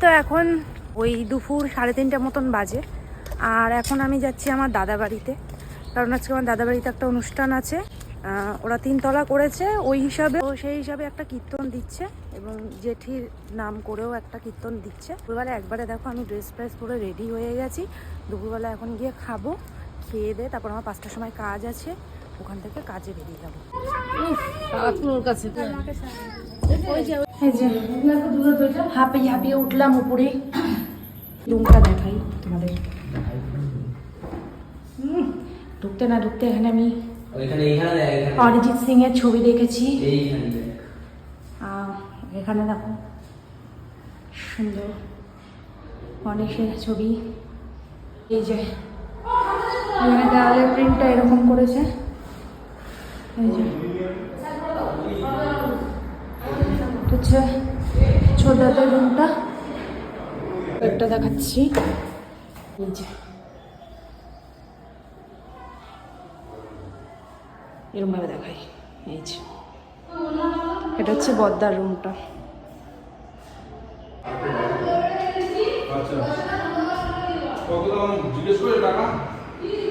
তো এখন ওই দুপুর 3:30 মতন বাজে। আর এখন আমি যাচ্ছি আমার দাদা বাড়িতে, কারণ আজকে আমার দাদা বাড়িতে একটা অনুষ্ঠান আছে। ওরা 3 তলা করেছে, ওই হিসাবে সেই হিসাবে একটা কীর্তন দিচ্ছে এবং জেঠির নাম করেও একটা কীর্তন দিচ্ছে। দুপুরবেলা একবারে দেখো আমি ড্রেস ফ্রেস পরে রেডি হয়ে গেছি। দুপুরবেলা এখন গিয়ে খাবো, খেয়ে দিয়ে তারপর আমার 5টার সময় কাজ আছে, ওখান থেকে কাজে বেরিয়ে যাবো। হাঁপিয়ে হাঁপিয়ে উঠলাম উপরে। রুমটা দেখাই তোমাদের। ঢুকতে না ঢুকতে এখানে আমি অরিজিৎ সিং এর ছবি দেখেছি। এখানে দেখো সুন্দর অনেকের ছবি। এই যে এখানে দেওয়ালের প্রিন্টটা এরকম করেছে। এই যে হচ্ছে ছোটদের রুমটা, একটা দেখাচ্ছি। এই যে এরকম ভাবে দেখাই। এই যে এটা হচ্ছে বদ্দার রুমটা।